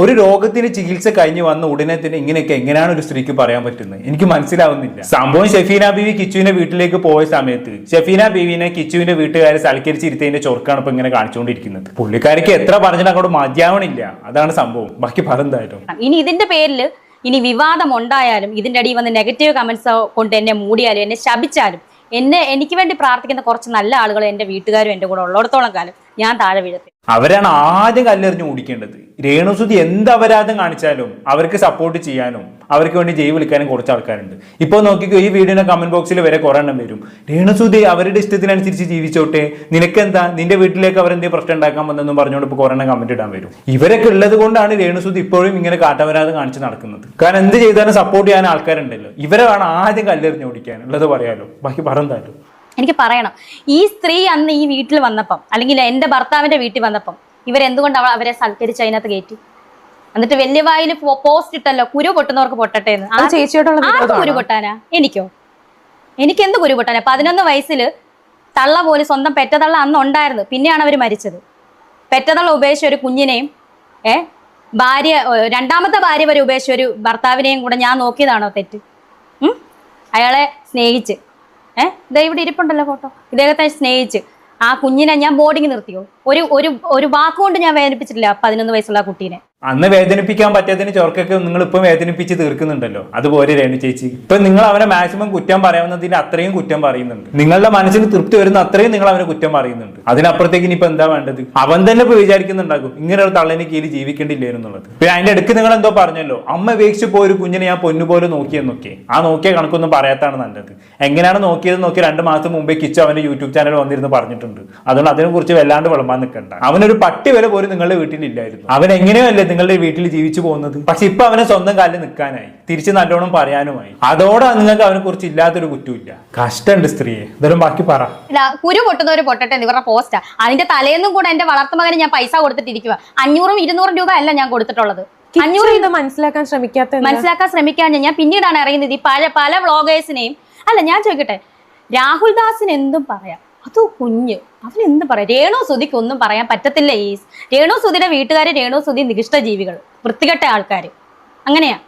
ഒരു രോഗത്തിന് ചികിത്സ കഴിഞ്ഞ് വന്ന ഉടനെ തന്നെ ഇങ്ങനെയൊക്കെ എങ്ങനെയാണ് ഒരു സ്ത്രീക്ക് പറയാൻ പറ്റുന്നത്? എനിക്ക് മനസ്സിലാവുന്നില്ല. സംഭവം ഷെഫീന ബീവി കിച്ചുവിന്റെ വീട്ടിലേക്ക് പോയ സമയത്ത് ഷെഫീന ബീവിനെ കിച്ചുവിന്റെ വീട്ടുകാരെ സൽക്കരിച്ചിരുത്തതിന്റെ ചൊർക്കാണ് ഇപ്പൊ ഇങ്ങനെ കാണിച്ചുകൊണ്ടിരിക്കുന്നത്. പുള്ളിക്കാരിക്ക് എത്ര പറഞ്ഞാൽ അങ്ങോട്ട് മതിയാവണില്ല. അതാണ് സംഭവം. ബാക്കി പറഞ്ഞതായിട്ടും ഇനി ഇതിന്റെ പേരിൽ ഇനി വിവാദം ഉണ്ടായാലും ഇതിന്റെ അടിയിൽ വന്ന് നെഗറ്റീവ് കമന്റ്സ് കൊണ്ട് എന്നെ മൂടിയാലും എന്നെ ശപിച്ചാലും എനിക്ക് വേണ്ടി പ്രാർത്ഥിക്കുന്ന കുറച്ച് നല്ല ആളുകൾ എൻ്റെ വീട്ടുകാരും എൻ്റെ കൂടെ ഉള്ളിടത്തോളം കാലം ഞാൻ താഴെ വീഴത്തില്ല. അവരാണ് ആദ്യം കല്ലെറിഞ്ഞ് ഓടിക്കേണ്ടത്. രേണുസുതി എന്ത് അപരാധം കാണിച്ചാലും അവർക്ക് സപ്പോർട്ട് ചെയ്യാനും അവർക്ക് വേണ്ടി ജയ് വിളിക്കാനും കുറച്ച് ആൾക്കാരുണ്ട്. ഇപ്പോൾ നോക്കിക്കോ, ഈ വീഡിയോയുടെ കമന്റ് ബോക്സിൽ വരെ കുറെ എണ്ണം വരും. രേണുസുതി അവരുടെ ഇഷ്ടത്തിനനുസരിച്ച് ജീവിച്ചോട്ടെ, നിനക്കെന്താ, നിന്റെ വീട്ടിലേക്ക് അവരെന്തെങ്കിലും പ്രശ്നം ഉണ്ടാക്കാൻ വന്നെന്നും പറഞ്ഞുകൊണ്ട് ഇപ്പോൾ കുറെ എണ്ണം കമന്റ് ഇടാൻ വരും. ഇവരൊക്കെ ഉള്ളത് കൊണ്ടാണ് രേണുസുതി ഇപ്പോഴും ഇങ്ങനെ കാട്ടപരാധം കാണിച്ച് നടക്കുന്നത്. കാരണം എന്ത് ചെയ്താലും സപ്പോർട്ട് ചെയ്യാൻ ആൾക്കാരുണ്ടല്ലോ. ഇവരെ വേണം ആദ്യം കല്ലെറിഞ്ഞ് ഓടിക്കാൻ. ഉള്ളത് പറയാലോ. ബാക്കി പറഞ്ഞാലും എനിക്ക് പറയണം, ഈ സ്ത്രീ അന്ന് ഈ വീട്ടിൽ വന്നപ്പം, അല്ലെങ്കിൽ എൻ്റെ ഭർത്താവിന്റെ വീട്ടിൽ വന്നപ്പം ഇവരെന്തുകൊണ്ട് അവരെ സൽക്കരിച്ച് അതിനകത്ത് കയറ്റി? എന്നിട്ട് വലിയ വായിൽ പോസ്റ്റ് ഇട്ടല്ലോ, കുരു പൊട്ടുന്നവർക്ക് പൊട്ടട്ടെ എന്ന്. ആർക്കും കുരു പൊട്ടാനാ? എനിക്കെന്ത് കുരു പൊട്ടാനാ? 11 വയസ്സിൽ തള്ള പോലും, സ്വന്തം പെറ്റതള്ള അന്ന് ഉണ്ടായിരുന്നു. പിന്നെയാണ് അവർ മരിച്ചത്. പെറ്റതള്ള ഉപേക്ഷിച്ച ഒരു കുഞ്ഞിനെയും ഭാര്യ, രണ്ടാമത്തെ ഭാര്യ വരെ ഉപേക്ഷിച്ച ഒരു ഭർത്താവിനെയും കൂടെ ഞാൻ നോക്കിയതാണോ തെറ്റ്? അയാളെ സ്നേഹിച്ച് ഇവിടെ ഇരിപ്പുണ്ടല്ലോ ഫോട്ടോ, ഇദ്ദേഹത്തെ സ്നേഹിച്ച് ആ കുഞ്ഞിനെ ഞാൻ ബോർഡിങ് നിർത്തിയോ? ഒരു വാക്കുകൊണ്ട് ഞാൻ വേദനിപ്പിച്ചിട്ടില്ല 11 വയസ്സുള്ള ആ കുട്ടീനെ. അന്ന് വേദനിപ്പിക്കാൻ പറ്റാത്തതിന് ചോർക്കൊക്കെ നിങ്ങൾ ഇപ്പം വേദനിപ്പിച്ച് തീർക്കുന്നുണ്ടല്ലോ. അതുപോലെ രേണു ചേച്ചി ഇപ്പൊ നിങ്ങൾ അവനെ മാക്സിമം കുറ്റം പറയാവുന്നതിന് അത്രയും കുറ്റം പറയുന്നുണ്ട്. നിങ്ങളുടെ മനസ്സിന് തൃപ്തി വരുന്ന അത്രയും നിങ്ങൾ അവനെ കുറ്റം പറയുന്നുണ്ട്. അതിനപ്പുറത്തേക്ക് ഇനിയിപ്പോ എന്താ വേണ്ടത്? അവൻ തന്നെ ഇപ്പൊ വിചാരിക്കുന്നുണ്ടാകും ഇങ്ങനെ ഒരു തള്ളനെ കീഴിൽ ജീവിക്കേണ്ടില്ലേന്നുള്ളത്. പിന്നെ അതിന്റെ ഇടയ്ക്ക് നിങ്ങൾ എന്തോ പറഞ്ഞല്ലോ, അമ്മ ഉപേക്ഷിച്ച് പോയ ഒരു കുഞ്ഞിനെ ഞാൻ പൊന്നുപോലെ നോക്കിയെന്നൊക്കെ. ആ നോക്കിയ കണക്കൊന്നും പറയാത്താണ് നല്ലത്. എങ്ങനെയാണ് നോക്കിയത് നോക്കി 2 മാസം മുമ്പേ കിച്ചു അവന്റെ യൂട്യൂബ് ചാനൽ വന്നിരുന്ന് പറഞ്ഞിട്ടുണ്ട്. അതുകൊണ്ട് അതിനെ കുറിച്ച് വല്ലാണ്ട് വിളമ്പാൻ നിൽക്കണ്ട. അവനൊരു പട്ടി വരെ പോലും നിങ്ങളുടെ വീട്ടിലില്ലായിരുന്നു. അവൻ എങ്ങനെയോ അല്ലേ നിങ്ങളുടെ വീട്ടിൽ ജീവിച്ചു പോകുന്നത്. പക്ഷെ ഇപ്പൊ അവനെ സ്വന്തം കാലിൽ നിൽക്കാനായി, തിരിച്ച് നല്ലോണം പറയാനുമായി. അതോടെ നിങ്ങൾക്ക് അവനെ കുറിച്ച് ഇല്ലാത്തൊരു കുറ്റമില്ല. കഷ്ടമുണ്ട് സ്ത്രീയെ. ഇതെല്ലാം ബാക്കി പറ. കുരു പൊട്ടുന്നവര് പൊട്ടട്ടെ ഇവരുടെ പോസ്റ്റാ. അതിന്റെ തലേന്നും കൂടെ എന്റെ വളർത്തുമകന് ഞാൻ പൈസ കൊടുത്തിട്ടിരിക്കുക. 500-200 രൂപ അല്ല ഞാൻ കൊടുത്തിട്ടുള്ളത്. 500 മനസ്സിലാക്കാൻ ശ്രമിക്കാൻ ഞാൻ പിന്നീടാണ് അറിയുന്നത്. ഈ പല വ്ളോഗേഴ്സിനെയും അല്ല, ഞാൻ ചോദിക്കട്ടെ, രാഹുൽ ദാസിന് എന്തും പറയാം, അത് കുഞ്ഞ്, അവനെന്ത് പറയാം? രേണു സുധിക്ക് ഒന്നും പറയാൻ പറ്റത്തില്ല. ഈ രേണു സുധിയുടെ വീട്ടുകാര് രേണു സുധി നികൃഷ്ട ജീവികൾ, വൃത്തികെട്ട ആൾക്കാര്, അങ്ങനെയാ.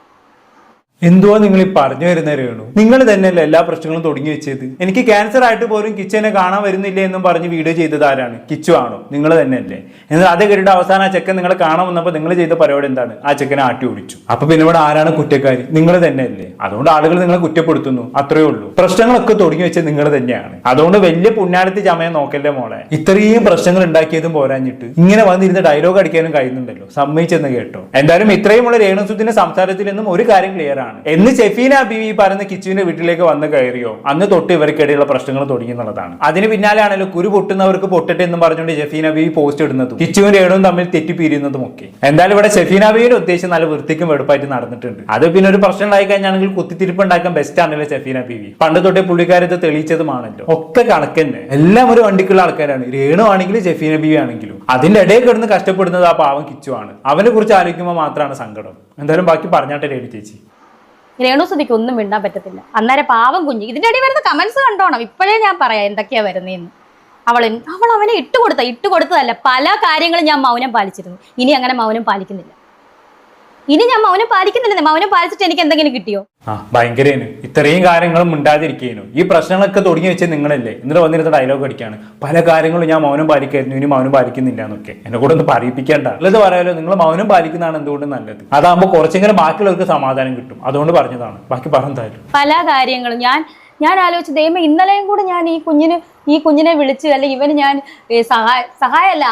എന്തുവാ നിങ്ങൾ ഈ പറഞ്ഞു വരുന്ന രേണു? നിങ്ങൾ തന്നെയല്ലേ എല്ലാ പ്രശ്നങ്ങളും തുടങ്ങി വെച്ചത്. എനിക്ക് ക്യാൻസർ ആയിട്ട് പോലും കിച്ചനെ കാണാൻ വരുന്നില്ല എന്നും പറഞ്ഞ് വീഡിയോ ചെയ്തത് ആരാണ്? കിച്ചു ആണോ? നിങ്ങൾ തന്നെയല്ലേ? എന്നാൽ അതേ കേട്ടിട്ട് അവസാനം ആ ചെക്കൻ നിങ്ങളെ കാണാൻ വന്നപ്പോൾ നിങ്ങൾ ചെയ്ത പരിപാടി എന്താണ്? ആ ചെക്കനെ ആട്ടി ഓടിച്ചു. അപ്പൊ പിന്നെ ഇവിടെ ആരാണ് കുറ്റക്കാരി? നിങ്ങൾ തന്നെയല്ലേ? അതുകൊണ്ട് ആളുകൾ നിങ്ങളെ കുറ്റപ്പെടുത്തുന്നു, അത്രേ ഉള്ളൂ. പ്രശ്നങ്ങളൊക്കെ തുടങ്ങി വെച്ചത് നിങ്ങൾ തന്നെയാണ്. അതുകൊണ്ട് വലിയ പുണ്യാളത്തി ചമയം നോക്കല്ലേ മോളെ. ഇത്രയും പ്രശ്നങ്ങൾ ഉണ്ടാക്കിയതും പോരാഞ്ഞിട്ട് ഇങ്ങനെ വന്നിരുന്ന ഡയലോഗ് അടിക്കാനും കഴിയുന്നുണ്ടല്ലോ. സമ്മതിച്ചെന്ന് കേട്ടോ. എന്തായാലും ഇത്രയുമുള്ള രേണുസുദിന്റെ സംസാരത്തിൽ നിന്നും ഒരു കാര്യം ക്ലിയർ ആണ്. എന്ന് ഷെഫീന ബീവി പറയുന്ന കിച്ചുവിന്റെ വീട്ടിലേക്ക് വന്ന് കയറിയോ അന്ന് തൊട്ട് ഇവർക്കിടയിലുള്ള പ്രശ്നങ്ങൾ തുടങ്ങി എന്നുള്ളതാണ്. അതിന് പിന്നാലെയാണല്ലോ കുരു പൊട്ടുന്നവർക്ക് പൊട്ടട്ടെ എന്ന് പറഞ്ഞുകൊണ്ട് ഷെഫീന ബീവി പോസ്റ്റ് ഇടുന്നതും കിച്ചുവും രേണുവും തമ്മിൽ തെറ്റിപ്പിരിയുന്നതും ഒക്കെ. എന്തായാലും ഇവിടെ ഷെഫീന ബീവിയുടെ ഉദ്ദേശം നല്ല വൃത്തിക്കും വെടുപ്പായിട്ട് നടന്നിട്ടുണ്ട്. അത് പിന്നെ ഒരു പ്രശ്നം ഉണ്ടായി കഴിഞ്ഞാണെങ്കിൽ കുത്തിത്തിരിപ്പ് ഉണ്ടാക്കാൻ ബെസ്റ്റ് ആണല്ലോ ഷെഫീന ബീവി. പണ്ട് തൊട്ടേ പുള്ളിക്കാരത് തെളിയിച്ചതുമാണല്ലോ. ഒക്കെ കണക്കന്നെ. എല്ലാം ഒരു വണ്ടിക്കുള്ള ആൾക്കാരാണ്. രേണു ആണെങ്കിലും ഷെഫീന ബീവി ആണെങ്കിലും. അതിന്റെ ഇടയിൽ കിടന്ന് കഷ്ടപ്പെടുന്നത് ആ പാവം കിച്ചു ആണ്. അവനെ കുറിച്ച് ആലോചിക്കുമ്പോൾ മാത്രമാണ് സങ്കടം. എന്തായാലും ബാക്കി പറഞ്ഞാട്ടെ രേണു ചേച്ചി. രേണു സുധിക്ക് ഒന്നും മിണ്ടാൻ പറ്റത്തില്ല. അന്നേരം പാവം കുഞ്ഞ്. ഇതിന്റെ ഇടയിൽ വരുന്ന കമന്റ്സ് കണ്ടോണം. ഇപ്പോഴേ ഞാൻ പറയാം എന്തൊക്കെയാ വരുന്നതെന്ന്. അവൾ അവനെ ഇട്ടുകൊടുത്തതല്ല. പല കാര്യങ്ങളും ഞാൻ മൗനം പാലിച്ചിരുന്നു. ഇനി അങ്ങനെ മൗനം പാലിക്കുന്നില്ല. ഇനി ഞാൻ മൗനം പാലിക്കുന്നില്ലെന്നേ. മൗനം പാലിച്ചിട്ട് എനിക്ക് എന്തെങ്കിലും കിട്ടിയോ? ഭയങ്കരേനു. ഇത്രയും കാര്യങ്ങളും മിണ്ടാതിരിക്കേനു. ഈ പ്രശ്നങ്ങളൊക്കെ തുടങ്ങി വെച്ച് നിങ്ങളല്ലേ. എന്നിട്ട് വന്നിരുന്ന ഡയലോഗ് അടിക്കാണ് പല കാര്യങ്ങളും ഞാൻ മൗനം പാലിക്കായിരുന്നു, ഇനി മൗനം പാലിക്കുന്നില്ല എന്നൊക്കെ. എന്നെ കൂടെ ഒന്ന് പറയിപ്പിക്കേണ്ട. ഉള്ളത് പറയാലോ, നിങ്ങൾ മൗനം പാലിക്കുന്നതാണ് എന്തുകൊണ്ട് നല്ലത്. അതാകുമ്പോൾ കുറച്ചെങ്കിലും ബാക്കിയുള്ളവർക്ക് സമാധാനം കിട്ടും. അതുകൊണ്ട് പറഞ്ഞതാണ്. ബാക്കി പറഞ്ഞാലും പല കാര്യങ്ങളും ഞാൻ ആലോചിച്ചു, ദൈവമേ ഇന്നലെയും കൂടെ ഞാൻ ഈ കുഞ്ഞിനെ വിളിച്ച്, അല്ലെങ്കിൽ ഇവന് ഞാൻ സഹായമല്ല,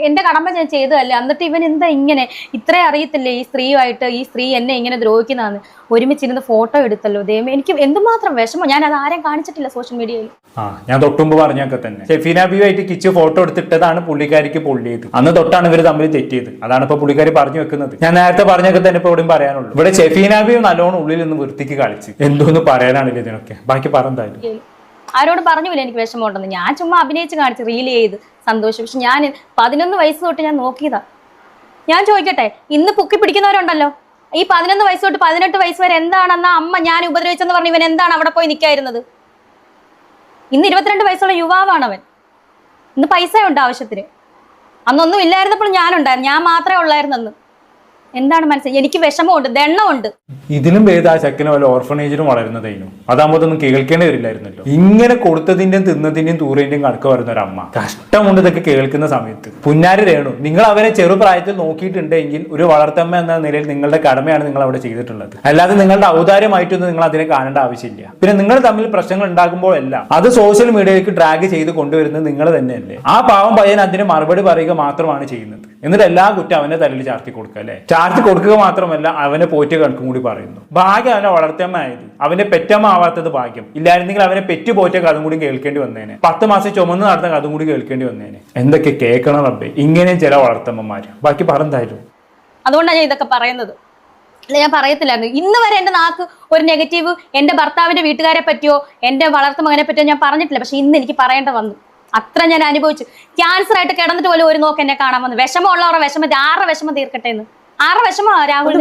എന്റെ കടമ ഞാൻ ചെയ്തതല്ലേ, എന്നിട്ട് ഇവൻ എന്താ ഇങ്ങനെ ഇത്രയും അറിയത്തില്ലേ ഈ സ്ത്രീയുമായിട്ട്, ഈ സ്ത്രീ എന്നെ ഇങ്ങനെ ദ്രോഹിക്കുന്നതാണ്. ഒരുമിച്ചിരുന്ന് ഫോട്ടോ എടുത്തല്ലോ ദൈവമേ, എനിക്ക് എന്തുമാത്രം വിഷമം. ഞാൻ അത് ആരും കാണിച്ചിട്ടില്ല സോഷ്യൽ മീഡിയയിൽ. ഞാൻ തൊട്ടുമ്പ് പറഞ്ഞൊക്കെ തന്നെ ഷെഫീന ബിയുമായിട്ട് കിച്ചു ഫോട്ടോ എടുത്തിട്ടതാണ് പുള്ളിക്കാരിക്ക് പൊള്ളിയത്. അന്ന് തൊട്ടാണ് ഇവര് തമ്മിൽ തെറ്റിയത്. അതാണ് ഇപ്പൊ പുള്ളിക്കാരി പറഞ്ഞു വെക്കുന്നത്. ഞാൻ നേരത്തെ പറഞ്ഞൊക്കെ തന്നെ ഇപ്പൊ ഇവിടെയും പറയാനുള്ളൂ. ഇവിടെ ഷെഫീന ബിയു നല്ലോണം ഉള്ളിൽ നിന്ന് വൃത്തിക്ക് കളിച്ച് എന്തോന്ന് പറയാനാണില്ല ഇതിനൊക്കെ. ബാക്കി പറഞ്ഞാലും ആരോട് പറഞ്ഞില്ല എനിക്ക് വിഷമമുണ്ടെന്ന്. ഞാൻ ചുമ്മാ അഭിനയിച്ച് കാണിച്ച് റീൽ ചെയ്ത് സന്തോഷം. പക്ഷെ ഞാൻ 11 വയസ്സ് തൊട്ട് ഞാൻ നോക്കിയതാ. ഞാൻ ചോദിക്കട്ടെ, ഇന്ന് പൊക്കി പിടിക്കുന്നവരുണ്ടല്ലോ, ഈ 11 വയസ്സ് തൊട്ട് 18 വയസ്സ് വരെ എന്താണെന്നാ അമ്മ ഞാൻ ഉപദ്രവിച്ചെന്ന് പറഞ്ഞ് ഇവൻ എന്താണ് അവിടെ പോയി നിൽക്കായിരുന്നത്? ഇന്ന് 22 വയസ്സുള്ള യുവാവാണ് അവൻ. ഇന്ന് പൈസ ഉണ്ട് ആവശ്യത്തിന്. അന്നൊന്നും ഇല്ലായിരുന്നപ്പോൾ ഞാനുണ്ടായിരുന്നു, ഞാൻ മാത്രമേ ഉള്ളായിരുന്നു അന്ന്. എന്താണ് മനസ്സിലായി? എനിക്ക് വിഷമമുണ്ട്, ദണ്ണമുണ്ട്. ഇതിലും ഭേദം ആ ചെക്കനും വല്ല ഓർഫനേജിനും വളരുന്നതായിരുന്നു. അതാകുമ്പോൾ ഒന്നും കേൾക്കേണ്ടി വരില്ലായിരുന്നല്ലോ. ഇങ്ങനെ കൊടുത്തതിന്റെയും തിന്നതിന്റെയും തൂറിന്റെയും കണക്ക് വരുന്ന ഒരു അമ്മ കഷ്ടമുണ്ട് ഇതൊക്കെ കേൾക്കുന്ന സമയത്ത്. പുന്നാരി രേണു, നിങ്ങൾ അവരെ ചെറുപ്രായത്തിൽ നോക്കിയിട്ടുണ്ടെങ്കിൽ ഒരു വളർത്തമ്മ എന്ന നിലയിൽ നിങ്ങളുടെ കടമയാണ് നിങ്ങൾ അവിടെ ചെയ്തിട്ടുള്ളത്. അല്ലാതെ നിങ്ങളുടെ ഔദാര്യമായിട്ടൊന്നും നിങ്ങൾ അതിനെ കാണേണ്ട ആവശ്യമില്ല. പിന്നെ നിങ്ങൾ തമ്മിൽ പ്രശ്നങ്ങൾ ഉണ്ടാകുമ്പോഴല്ല അത് സോഷ്യൽ മീഡിയയിലേക്ക് ഡ്രാഗ് ചെയ്ത് കൊണ്ടുവരുന്നത് നിങ്ങൾ തന്നെയല്ലേ. ആ പാവം പയ്യൻ അതിന് മറുപടി പറയുക മാത്രമാണ് ചെയ്യുന്നത്. എന്നിട്ട് എല്ലാ കുറ്റം അവന്റെ തലയിൽ ചാർത്തി കൊടുക്കുക അല്ലെ. ചാർത്തി കൊടുക്കുക മാത്രമല്ല അവനെ പോറ്റിയ കണക്കും കൂടി പറയുന്നു. ഭാഗ്യം അവനെ വളർത്തമ്മ ആയത്, അവന്റെ പെറ്റമ്മ ആവാത്തത് ഭാഗ്യം. ഇല്ലായിരുന്നെങ്കിൽ അവനെ പെറ്റു പോറ്റിയ കഥ കൂടി കേൾക്കേണ്ടി വന്നേനെ. 10 മാസം ചുമന്ന് നടന്ന കഥ കൂടി കേൾക്കേണ്ടി വന്നേനെ. എന്തൊക്കെ കേൾക്കണം റബ്ബേ, ഇങ്ങനെയും ചില വളർത്തമ്മമാര്. ബാക്കി പറഞ്ഞായിരുന്നു. അതുകൊണ്ടാണ് ഞാൻ ഇതൊക്കെ പറയുന്നത്. ഞാൻ പറയത്തില്ലായിരുന്നു ഇന്ന് വരെ. എന്റെ നാക്ക് ഒരു നെഗറ്റീവ് എന്റെ ഭർത്താവിന്റെ വീട്ടുകാരെ പറ്റിയോ എന്റെ വളർത്തു മകനെ പറ്റിയോ ഞാൻ പറഞ്ഞിട്ടില്ല. പക്ഷെ ഇന്ന് എനിക്ക് പറയേണ്ട വന്നു. അത്ര ഞാൻ അനുഭവിച്ചു. ക്യാൻസർ ആയിട്ട് കിടന്നിട്ട് പോലും ഒരു നോക്ക് എന്നെ കാണാൻ വന്നു. വിഷമമുള്ളവരുടെ വിഷമം, ആരുടെ വിഷമം തീർക്കട്ടെ എന്ന്. ആരുടെ വിഷമം രാഹുൽ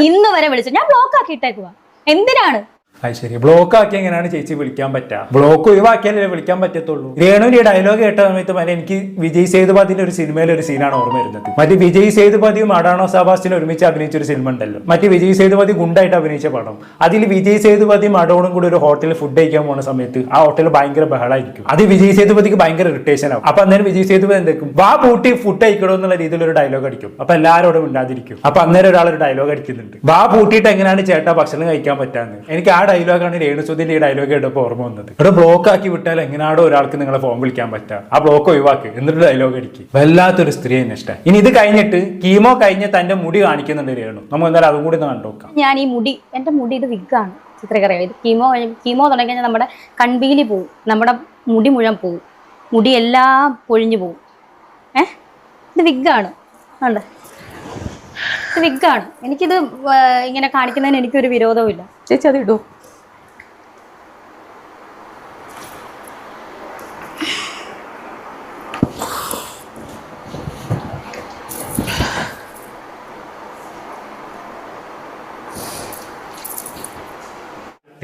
ഇന്ന് വരെ വിളിച്ചു. ഞാൻ ബ്ലോക്ക് ആക്കിയിട്ടേക്കുക. എന്തിനാണ്? അത് ശരി, ബ്ലോക്ക് ആക്കി എങ്ങനെയാണ് ചേച്ചി വിളിക്കാൻ പറ്റുക? ബ്ലോക്ക് ഒഴിവാക്കിയാലേ വിളിക്കാൻ പറ്റത്തുള്ളൂ. രേണുവിന്റെ ഈ ഡയലോഗ് കേട്ട സമയത്ത് എനിക്ക് വിജയ് സേതുപതിന്റെ ഒരു സിനിമയിലെ ഒരു സീനാണ് ഓർമ്മ വരുന്നത്. മറ്റേ വിജയ് സേതുപതിയും അഡാണോ സെബാസ്റ്റ്യനും ഒരുമിച്ച് അഭിനയിച്ച ഒരു സിനിമ ഉണ്ടല്ലോ, മറ്റേ വിജയ് സേതുപതി ഗുണ്ടായിട്ട് അഭിനയിച്ച പടം. അതിൽ വിജയ് സേതുപതിയും അഡോണും കൂടി ഒരു ഹോട്ടലിൽ ഫുഡ് കഴിക്കാൻ പോകുന്ന സമയത്ത് ആ ഹോട്ടലിൽ ഭയങ്കര ബഹളായിരിക്കും. അത് വിജയ് സേതുപതിക്ക് ഭയങ്കര ഇറിറ്റേഷൻ ആവും. അപ്പൊ അന്നേരം വിജയ് സേതുപതി എന്തെക്കും, വാ പൂട്ടി ഫുഡ് കഴിക്കണോ എന്നുള്ള രീതിയിൽ ഒരു ഡയലോഗ് അടിക്കും. അപ്പൊ എല്ലാവരോടും മിണ്ടാതിരിക്കും. അപ്പൊ അന്നേരം ഒരാൾ ഒരു ഡയലോഗ് അടിക്കുന്നുണ്ട്, വാ പൂട്ടിയിട്ട് എങ്ങനെയാണ് ചേട്ടാ ഭക്ഷണം കഴിക്കാൻ പറ്റാന്ന്. എനിക്ക് ആ ഡയലോഗാണ് രേണു ഈ ഡയലോഗ് കേട്ടപ്പോൾ ഓർമ്മ വന്നത്. ഇവിടെ ബ്ലോക്ക് ആക്കി വിട്ടാൽ എങ്ങനെയാണോ ഒരാൾക്ക് നിങ്ങളെ ഫോൺ വിളിക്കാൻ പറ്റുക? ആ ബ്ലോക്ക് ഒഴിവാക്കി എന്നിട്ട് ഡയലോഗ് അടിക്കും. വല്ലാത്തൊരു സ്ത്രീ തന്നെ ഇഷ്ടം. ഇനി ഇത് കഴിഞ്ഞിട്ട് കീമോ കഴിഞ്ഞ് തന്റെ മുടി കാണിക്കുന്നുണ്ട് രേണു. നമുക്ക് എന്തായാലും അതും കൂടി ഒന്ന് കണ്ടുനോക്കാം. ഞാൻ ഈ മുടി, എന്റെ മുടി ഇത് വിഗാണ് ചിത്രകറിയാം. ഇത് കീമോ തുടങ്ങി കഴിഞ്ഞാൽ നമ്മുടെ കൺപീലി പോവും, നമ്മുടെ മുടി മുഴുവൻ പോവും, മുടി എല്ലാം പൊഴിഞ്ഞു പോവും. ഇത് വിഗാണ്. ഉണ്ട്, ഇത് വിഗാണ്. എനിക്കിത് ഇങ്ങനെ കാണിക്കുന്നതിന് എനിക്കൊരു വിരോധവും ഇല്ല. ചേച്ചി അത് ഇടൂ.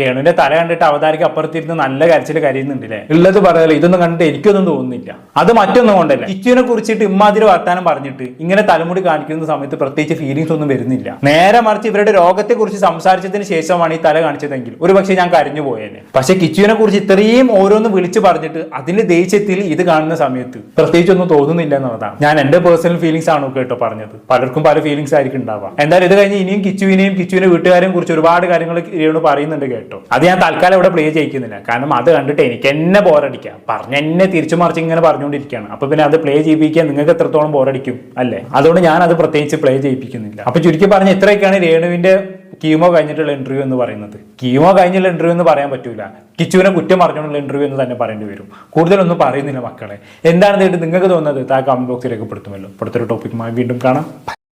രേണുവിന്റെ തല കണ്ടിട്ട് അവതാരിക്ക് അപ്പുറത്തിരുന്ന് നല്ല കരച്ചിൽ കരയുന്നുണ്ടല്ലേ. ഉള്ളത് പറയാലോ, ഇതൊന്നും കണ്ടിട്ട് എനിക്കൊന്നും തോന്നുന്നില്ല. അത് മറ്റൊന്നും കൊണ്ടല്ല, കിച്ചുവിനെ കുറിച്ചിട്ട് ഇമ്മാതിരി വർത്താനം പറഞ്ഞിട്ട് ഇങ്ങനെ തലമുടി കാണിക്കുന്ന സമയത്ത് പ്രത്യേകിച്ച് ഫീലിങ്സ് ഒന്നും വരുന്നില്ല. നേരെ മറിച്ച് ഇവരുടെ രോഗത്തെ കുറിച്ച് സംസാരിച്ചതിന് ശേഷമാണ് ഈ തല കാണിച്ചതെങ്കിൽ ഒരു പക്ഷേ ഞാൻ കരഞ്ഞു പോയേനെ. പക്ഷെ കിച്ചുവിനെ കുറിച്ച് ഇത്രയും ഓരോന്ന് വിളിച്ചു പറഞ്ഞിട്ട് അതിന്റെ ദേഷ്യത്തിൽ ഇത് കാണുന്ന സമയത്ത് പ്രത്യേകിച്ച് ഒന്നും തോന്നുന്നില്ല എന്നുള്ളതാണ്. ഞാൻ എന്റെ പേഴ്സണൽ ഫീലിങ്സ് ആണ് കേട്ടോ പറഞ്ഞത്. പലർക്കും പല ഫീലിങ്സ് ആയിരിക്കും ഉണ്ടാവുക. എന്തായാലും ഇത് കഴിഞ്ഞ് ഇനിയും കിച്ചുവിന്റെ വീട്ടുകാരെയും കുറിച്ച് ഒരുപാട് കാര്യങ്ങൾ രേണു പറയുന്നുണ്ട് കേട്ടോ. അത് ഞാൻ തൽക്കാലം ഇവിടെ പ്ലേ ചെയ്യിക്കുന്നില്ല. കാരണം അത് കണ്ടിട്ട് എനിക്ക് എന്നെ ബോറടിക്കാം. എന്നെ തിരിച്ചു മറിച്ച് ഇങ്ങനെ പറഞ്ഞുകൊണ്ടിരിക്കുകയാണ്. അപ്പൊ പിന്നെ അത് പ്ലേ ചെയ്യിപ്പിക്കാൻ നിങ്ങൾക്ക് എത്രത്തോളം ബോറടിക്കും അല്ലേ? അതുകൊണ്ട് ഞാൻ അത് പ്രത്യേകിച്ച് പ്ലേ ചെയ്യിപ്പിക്കുന്നില്ല. അപ്പൊ ചുരുക്കി പറഞ്ഞ ഇത്രയൊക്കെയാണ് രേണുവിന്റെ കീമോ കഴിഞ്ഞിട്ടുള്ള ഇന്റർവ്യൂ എന്ന് പറയുന്നത്. കീമോ കഴിഞ്ഞുള്ള ഇന്റർവ്യൂ എന്ന് പറയാൻ പറ്റൂല, കിച്ചുവിനെ കുറ്റം പറഞ്ഞുകൊണ്ടുള്ള ഇന്റർവ്യൂ എന്ന് തന്നെ പറയേണ്ടി വരും. കൂടുതലൊന്നും പറയുന്നില്ല മക്കളെ. എന്താണ് നിങ്ങൾക്ക് തോന്നുന്നത്? താ കമന്റ് ബോക്സിൽ രേഖപ്പെടുത്തുമല്ലോ. അടുത്തൊരു ടോപ്പിക്കുമായി വീണ്ടും കാണാം.